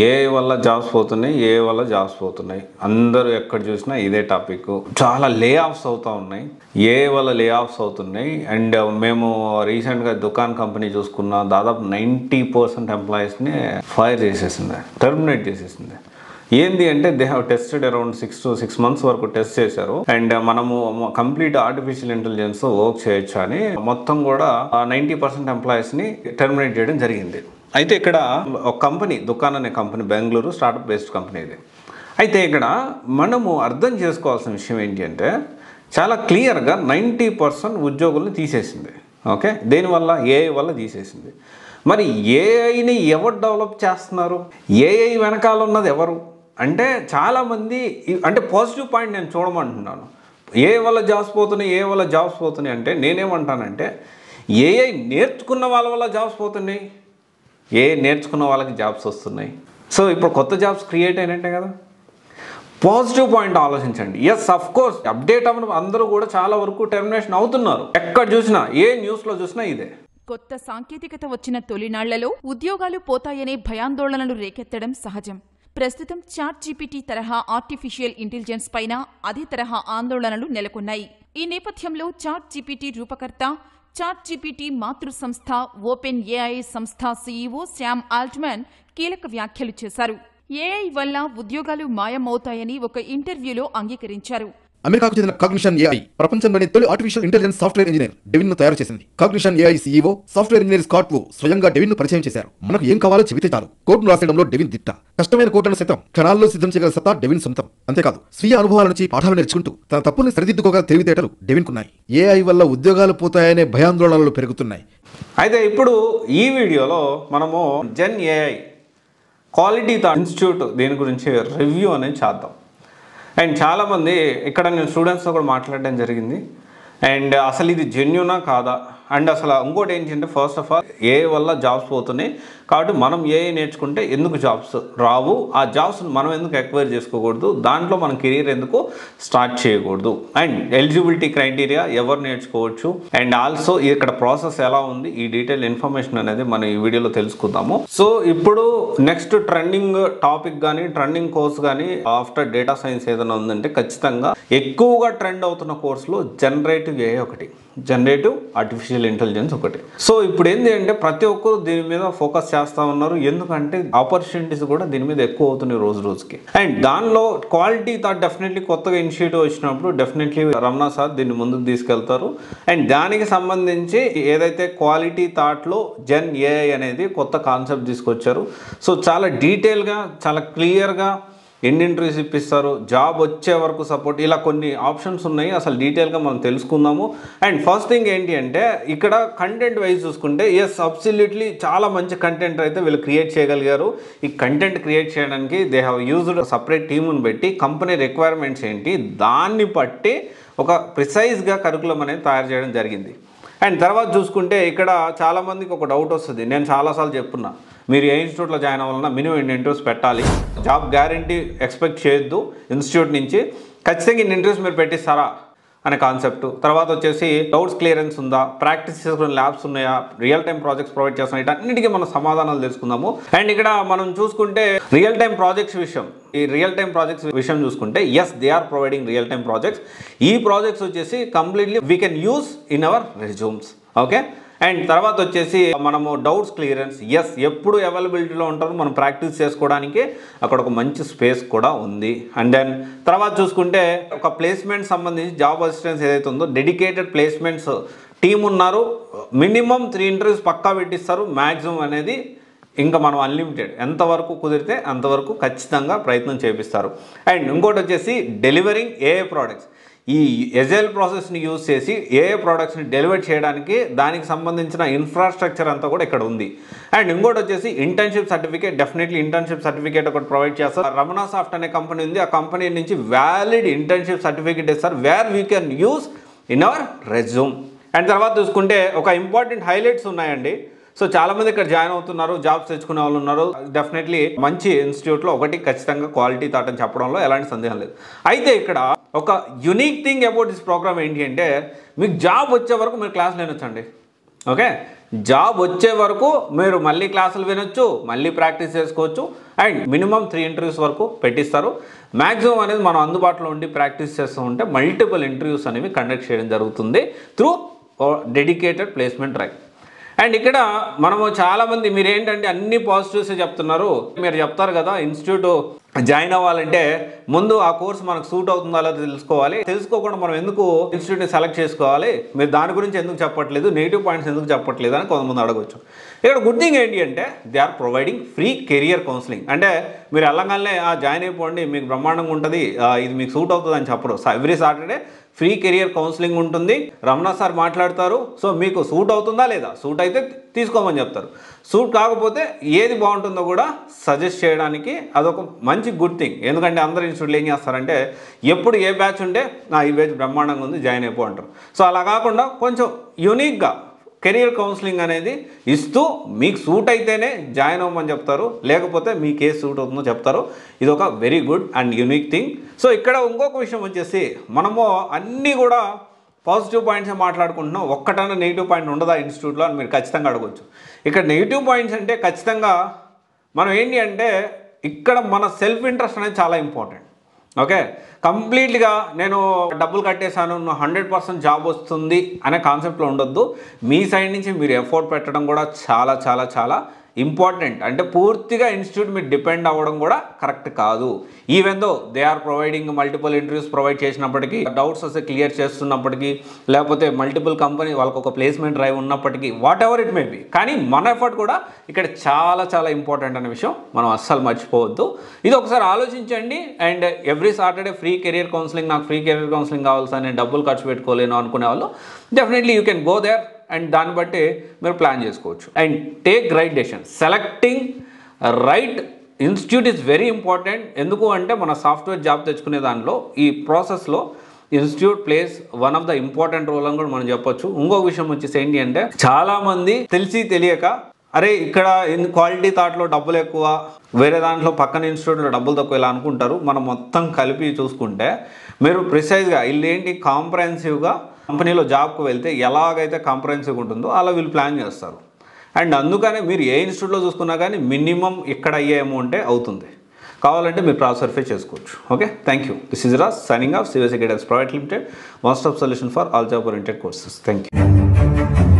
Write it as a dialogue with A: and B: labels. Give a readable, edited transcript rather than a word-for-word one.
A: AI వల్ల jobs పోతున్నాయి, AI వల్ల జాబ్స్ పోతున్నాయి. అందరూ ఎక్కడ చూసినా ఇదే టాపిక్. చాలా లే ఆఫ్స్ అవుతూ ఉన్నాయి, ఏఐ వల్ల లే ఆఫ్స్ అవుతున్నాయి. అండ్ మేము రీసెంట్గా దుకాన్ కంపెనీ చూసుకున్న దాదాపు 90% ఎంప్లాయీస్ని ఫైర్ చేసేసింది, టర్మినేట్ చేసేసింది. ఏంది అంటే they have tested around 6 to 6 months వరకు టెస్ట్ చేశారు. అండ్ మనము కంప్లీట్ ఆర్టిఫిషియల్ ఇంటెలిజెన్స్ వర్క్ చేయొచ్చు అని మొత్తం కూడా 90% ఎంప్లాయీస్ని టర్మినేట్ చేయడం జరిగింది. అయితే ఇక్కడ ఒక కంపెనీ, దుకాన్ అనే company, Bengaluru startup based company ఇది. అయితే ఇక్కడ మనము అర్థం చేసుకోవాల్సిన విషయం ఏంటి అంటే చాలా క్లియర్గా 90% ఉద్యోగుల్ని తీసేసింది. ఓకే, దేనివల్ల? ఏఐ వల్ల తీసేసింది. మరి ఏఐని ఎవరు డెవలప్ చేస్తున్నారు? ఏఐ వెనకాల ఉన్నది ఎవరు అంటే చాలామంది, అంటే పాజిటివ్ పాయింట్ నేను చూడమంటున్నాను. ఏఐ వల్ల జాబ్స్ పోతున్నాయి, ఏఐ వల్ల జాబ్స్ పోతున్నాయి అంటే నేనేమంటానంటే ఏఐ నేర్చుకున్న వాళ్ళ వల్ల జాబ్స్ పోతున్నాయి, ఏఐ నేర్చుకున్న వాళ్ళకి జాబ్స్ వస్తున్నాయి. సో ఇప్పుడు కొత్త జాబ్స్ క్రియేట్ అయినట్టే కదా. పాజిటివ్ పాయింట్ ఆలోచించండి. ఎస్, అఫ్ కోర్స్ అప్డేట్ అవ్వడం అందరూ కూడా చాలా వరకు టెర్మినేషన్ అవుతున్నారు. ఎక్కడ చూసినా, ఏ న్యూస్లో చూసినా ఇదే.
B: కొత్త సాంకేతికత వచ్చిన తొలినాళ్లలో ఉద్యోగాలు పోతాయనే భయాందోళనలు రేకెత్తడం సహజం. ప్రస్తుతం చాట్‌జీపీటీ తరహా ఆర్టిఫిషియల్ ఇంటెలిజెన్స్ పైన అదే తరహా ఆందోళనలు నెలకొన్నాయి. ఈ నేపథ్యంలో చాట్‌జీపీటీ రూపకర్త, చాట్‌జీపీటీ మాతృ సంస్థ ఓపెన్ ఏఐ సంస్థ సీఈఓ శామ్ ఆల్ట్మన్ కీలక వ్యాఖ్యలు చేశారు. ఏఐ వల్ల ఉద్యోగాలు మాయమవుతాయని ఒక ఇంటర్వ్యూలో అంగీకరించారు.
C: అమెరికాకు చెందిన కాగ్నిషన్ ఏఐ ప్రపంచంలోని తొలి artificial intelligence software engineer Devin ను తయారు చేసింది. Cognition AI CEO software engineer Scott Wu స్వయంగా డెవిన్ ను పరిచయం చేశారు. మనకు ఏం కావాలో చెబితే చాలు, కోడ్ను రాసేయడంలో డెవిన్ దిట్ట. కష్టమైన కోడ్లను సైతం క్షణాల్లో సిద్ధం చేయగల సత్తా డెవిన్ సొంతం. అంతేకాదు, స్వీయ అనుభవాల నుంచి పాఠాలు నేర్చుకుంటూ తన తప్పుల్ని సరిదిద్దుకోగల తెలివితేటలు డెవిన్ కున్నాయి. ఏఐ వల్ల ఉద్యోగాలు పోతాయనే భయాందోళనలు పెరుగుతున్నాయి.
A: అయితే ఇప్పుడు ఈ వీడియోలో మనము Gen AI Quality Thought Institute దీని గురించి రివ్యూ అనేది చేద్దాం. అండ్ చాలామంది ఇక్కడ నేను స్టూడెంట్స్తో కూడా మాట్లాడడం జరిగింది. అండ్ అసలు ఇది జెన్యూనా కాదా, అండ్ అసలు ఇంకోటి ఏంటంటే ఫస్ట్ ఆఫ్ ఆల్ ఏఐ వల్ల జాబ్స్ పోతున్నాయి కాబట్టి మనం ఏఐ నేర్చుకుంటే ఎందుకు జాబ్స్ రావు, ఆ జాబ్స్ మనం ఎందుకు ఎక్వైర్ చేసుకోకూడదు, దాంట్లో మనం కెరీర్ ఎందుకు స్టార్ట్ చేయకూడదు, అండ్ ఎలిజిబిలిటీ క్రైటీరియా ఎవరు నేర్చుకోవచ్చు, అండ్ ఆల్సో ఇక్కడ ప్రాసెస్ ఎలా ఉంది, ఈ డీటెయిల్ ఇన్ఫర్మేషన్ అనేది మనం ఈ వీడియోలో తెలుసుకుందాము. సో ఇప్పుడు నెక్స్ట్ ట్రెండింగ్ టాపిక్ కానీ ట్రెండింగ్ కోర్స్ కానీ ఆఫ్టర్ డేటా సైన్స్ ఏదైనా ఉందంటే ఖచ్చితంగా ఎక్కువగా ట్రెండ్ అవుతున్న కోర్సులో జనరేటివ్ ఏఐ ఒకటి, జనరేటివ్ ఆర్టిఫిషియల్ ఇంటెలిజెన్స్ ఒకటి. సో ఇప్పుడు ఏంటి అంటే ప్రతి ఒక్కరు దీని మీద ఫోకస్ చేస్తూ ఉన్నారు, ఎందుకంటే ఆపర్చునిటీస్ కూడా దీని మీద ఎక్కువ అవుతున్నాయి రోజు రోజుకి. అండ్ దానిలో క్వాలిటీ థాట్ డెఫినెట్లీ కొత్తగా ఇనిషియేటివ్ వచ్చినప్పుడు డెఫినెట్లీ రమణ సార్ దీన్ని ముందుకు తీసుకెళ్తారు. అండ్ దానికి సంబంధించి ఏదైతే క్వాలిటీ థాట్లో జెన్ ఏఐ అనేది కొత్త కాన్సెప్ట్ తీసుకొచ్చారు. సో చాలా డీటెయిల్గా, చాలా క్లియర్గా ఎన్ని ఇంటర్వ్యూస్ ఇప్పిస్తారు, జాబ్ వచ్చే వరకు సపోర్ట్, ఇలా కొన్ని ఆప్షన్స్ ఉన్నాయి. అసలు డీటెయిల్గా మనం తెలుసుకుందాము. అండ్ ఫస్ట్ థింగ్ ఏంటి అంటే ఇక్కడ కంటెంట్ వైజ్ చూసుకుంటే ఎస్ అబ్సల్యూట్లీ చాలా మంచి కంటెంట్ అయితే వీళ్ళు క్రియేట్ చేయగలిగారు. ఈ కంటెంట్ క్రియేట్ చేయడానికి దే హ్యావ్ యూజ్డ్ సపరేట్ టీముని పెట్టి కంపెనీ రిక్వైర్మెంట్స్ ఏంటి దాన్ని బట్టి ఒక ప్రిసైజ్గా కరికులం అనేది తయారు చేయడం జరిగింది. అండ్ తర్వాత చూసుకుంటే ఇక్కడ చాలామందికి ఒక డౌట్ వస్తుంది, నేను చాలాసార్లు చెప్తున్నా, మీరు ఏ ఇన్స్టిట్యూట్లో జాయిన్ అవ్వాలన్నా మినిమం ఇన్ని ఇంటర్వ్యూస్ పెట్టాలి, జాబ్ గ్యారంటీ ఎక్స్పెక్ట్ చేయొద్దు ఇన్స్టిట్యూట్ నుంచి, ఖచ్చితంగా ఇన్ని ఇంటర్వ్యూస్ మీరు పెట్టిస్తారా అనే కాన్సెప్ట్. తర్వాత వచ్చేసి డౌట్స్ క్లియరెన్స్ ఉందా, ప్రాక్టీస్ చేసుకునే ల్యాబ్స్ ఉన్నాయా, రియల్ టైం ప్రాజెక్ట్స్ ప్రొవైడ్ చేస్తున్నాయి, అన్నిటికీ మనం సమాధానాలు తెలుసుకుందాము. అండ్ ఇక్కడ మనం చూసుకుంటే రియల్ టైం ప్రాజెక్ట్స్ విషయం, ఈ రియల్ టైం ప్రాజెక్ట్స్ విషయం చూసుకుంటే yes they are providing real time projects. ఈ ప్రాజెక్ట్స్ వచ్చేసి completely we can use in our resumes. Okay, and తర్వాత వచ్చేసి మనము డౌట్స్ క్లియరెన్స్, ఎస్ ఎప్పుడు అవైలబిలిటీలో ఉంటారు, మనం ప్రాక్టీస్ చేసుకోవడానికి అక్కడ ఒక మంచి స్పేస్ కూడా ఉంది. అండ్ దెన్ తర్వాత చూసుకుంటే ఒక ప్లేస్మెంట్ సంబంధించి జాబ్ అసిస్టెన్స్ ఏదైతే ఉందో డెడికేటెడ్ ప్లేస్మెంట్స్ టీమ్ ఉన్నారు. మినిమం 3 ఇంటర్వ్యూస్ పక్కా పెట్టిస్తారు, మ్యాక్సిమం అనేది ఇంకా మనం అన్లిమిటెడ్, ఎంతవరకు కుదిరితే అంతవరకు ఖచ్చితంగా ప్రయత్నం చేపిస్తారు. అండ్ ఇంకోటి వచ్చేసి డెలివరింగ్ ఏఐ ప్రోడక్ట్స్, ఈ ఎజైల్ ప్రాసెస్ని యూజ్ చేసి ఏఐ ప్రోడక్ట్స్ని డెలివర్ చేయడానికి దానికి సంబంధించిన ఇన్ఫ్రాస్ట్రక్చర్ అంతా కూడా ఇక్కడ ఉంది. అండ్ ఇంకోటి వచ్చేసి internship certificate, definitely internship certificate ఒకటి ప్రొవైడ్ చేస్తారు. రమణ సాఫ్ట్ అనే కంపెనీ ఉంది, ఆ కంపెనీ నుంచి వ్యాలిడ్ ఇంటర్న్షిప్ సర్టిఫికేట్ ఇస్తారు where we can use in hour resume. And తర్వాత చూసుకుంటే ఒక ఇంపార్టెంట్ హైలైట్స్ ఉన్నాయండి. సో చాలామంది ఇక్కడ జాయిన్ అవుతున్నారు, జాబ్స్ తెచ్చుకునే వాళ్ళు ఉన్నారు. డెఫినెట్లీ మంచి ఇన్స్టిట్యూట్లో ఒకటి ఖచ్చితంగా క్వాలిటీ థాట్ అని చెప్పడంలో ఎలాంటి సందేహం లేదు. అయితే ఇక్కడ ఒక unique thing about this program ఏంటి అంటే మీకు జాబ్ వచ్చే వరకు మీరు క్లాస్ వినొచ్చండి. ఓకే, జాబ్ వచ్చే వరకు మీరు మళ్ళీ క్లాసులు వినొచ్చు, మళ్ళీ ప్రాక్టీస్ చేసుకోవచ్చు. అండ్ మినిమం 3 ఇంటర్వ్యూస్ వరకు పెట్టిస్తారు. మ్యాక్సిమం అనేది మనం అందుబాటులో ఉండి ప్రాక్టీస్ చేస్తూ ఉంటే మల్టిపుల్ ఇంటర్వ్యూస్ అనేవి కండక్ట్ చేయడం జరుగుతుంది through dedicated placement drive. And ఇక్కడ మనము చాలామంది మీరు ఏంటంటే అన్ని పాజిటివ్స్ చెప్తున్నారు. మీరు చెప్తారు కదా ఇన్స్టిట్యూట్ జాయిన్ అవ్వాలంటే ముందు ఆ కోర్స్ మనకు సూట్ అవుతుందో అలా తెలుసుకోవాలి. తెలుసుకోకుండా మనం ఎందుకు ఇన్స్టిట్యూట్ని సెలెక్ట్ చేసుకోవాలి, మీరు దాని గురించి ఎందుకు చెప్పట్లేదు, నెగిటివ్ పాయింట్స్ ఎందుకు చెప్పట్లేదు అని కొంతమంది అడగవచ్చు. ఇక్కడ గుడ్ థింగ్ ఏంటి అంటే they are providing free career counselling. అంటే మీరు వెళ్ళగానే జాయిన్ అయిపోండి మీకు బ్రహ్మాండంగా ఉంటుంది, ఇది మీకు సూట్ అవుతుంది అని చెప్పరు. Every Saturday free career counselling ఉంటుంది. రమణ సార్ మాట్లాడతారు. సో మీకు సూట్ అవుతుందా లేదా, సూట్ అయితే తీసుకోమని చెప్తారు, సూట్ కాకపోతే ఏది బాగుంటుందో కూడా సజెస్ట్ చేయడానికి అదొక మంచి గుడ్ థింగ్. ఎందుకంటే అందరు ఇన్స్టిట్యూట్లు ఏం చేస్తారంటే ఎప్పుడు ఏ బ్యాచ్ ఉంటే ఈ బ్యాచ్ బ్రహ్మాండంగా ఉంది జాయిన్ అయిపో అంటారు. సో అలా కాకుండా కొంచెం యూనిక్గా కెరియర్ కౌన్సిలింగ్ అనేది ఇస్తూ మీకు సూట్ అయితేనే జాయిన్ అవ్వమని చెప్తారు, లేకపోతే మీకు ఏ సూట్ అవుతుందో చెప్తారు. ఇది ఒక very good and unique thing. So ఇక్కడ ఇంకొక విషయం వచ్చేసి మనము అన్నీ కూడా పాజిటివ్ పాయింట్సే మాట్లాడుకుంటున్నాం, ఒక్కటన్నా నెగిటివ్ పాయింట్ ఉండదా ఇన్స్టిట్యూట్లో అని మీరు ఖచ్చితంగా అడగవచ్చు. ఇక్కడ నెగిటివ్ పాయింట్స్ అంటే ఖచ్చితంగా మనం ఏంటి అంటే ఇక్కడ మన సెల్ఫ్ ఇంట్రెస్ట్ అనేది చాలా ఇంపార్టెంట్. ఓకే, కంప్లీట్గా నేను డబ్బులు కట్టేశాను 100% జాబ్ వస్తుంది అనే కాన్సెప్ట్లో ఉండొద్దు. మీ సైడ్ నుంచి మీరు ఎఫర్ట్ పెట్టడం కూడా చాలా చాలా చాలా ఇంపార్టెంట్. అంటే పూర్తిగా ఇన్స్టిట్యూట్ మీరు డిపెండ్ అవ్వడం కూడా కరెక్ట్ కాదు. Even though they are providing multiple interviews provide చేసినప్పటికీ, డౌట్స్ వస్తే క్లియర్ చేస్తున్నప్పటికీ, లేకపోతే మల్టిపుల్ కంపెనీ వాళ్ళకు ఒక ప్లేస్మెంట్ డ్రైవ్ ఉన్నప్పటికీ, whatever it may be, కానీ మన ఎఫర్ట్ కూడా ఇక్కడ చాలా చాలా ఇంపార్టెంట్ అనే విషయం మనం అస్సలు మర్చిపోవద్దు. ఇది ఒకసారి ఆలోచించండి. And every Saturday free career counselling, నాకు ఫ్రీ కెరియర్ కౌన్సిలింగ్ కావాల్సి నేను డబ్బులు ఖర్చు పెట్టుకోలేను అనుకునే వాళ్ళు definitely you can go there and దాన్ని బట్టి మీరు ప్లాన్ చేసుకోవచ్చు. And take right decision. Selecting right institute is very important. ఎందుకు అంటే మన సాఫ్ట్వేర్ జాబ్ తెచ్చుకునే దానిలో ఈ ప్రాసెస్లో institute plays one of the important role అని కూడా మనం చెప్పొచ్చు. ఇంకొక విషయం వచ్చేసి ఏంటి అంటే చాలామంది తెలిసి తెలియక అరే ఇక్కడ క్వాలిటీ థాట్లో డబ్బులు ఎక్కువ, వేరే దాంట్లో పక్కన ఇన్స్టిట్యూట్లో డబ్బులు తక్కువ ఇలా అనుకుంటారు. మనం మొత్తం కలిపి చూసుకుంటే మీరు ప్రిసైజ్గా వీళ్ళేంటి కాంప్రహెన్సివ్గా కంపెనీలో జాబ్కు వెళ్తే ఎలాగైతే కాంప్రహెన్సివ్గా ఉంటుందో అలా వీళ్ళు ప్లాన్ చేస్తారు. అండ్ అందుకనే మీరు ఏ ఇన్స్టిట్యూట్లో చూసుకున్నా కానీ మినిమం ఇక్కడ అయ్యే అమౌంటే అవుతుంది. కావాలంటే మీరు ప్రాసెస్ వెరిఫై చేసుకోవచ్చు. Okay, thank you. This is Raj signing off CVSE Guidance Private Limited, one stop solution for all job oriented courses. Thank you.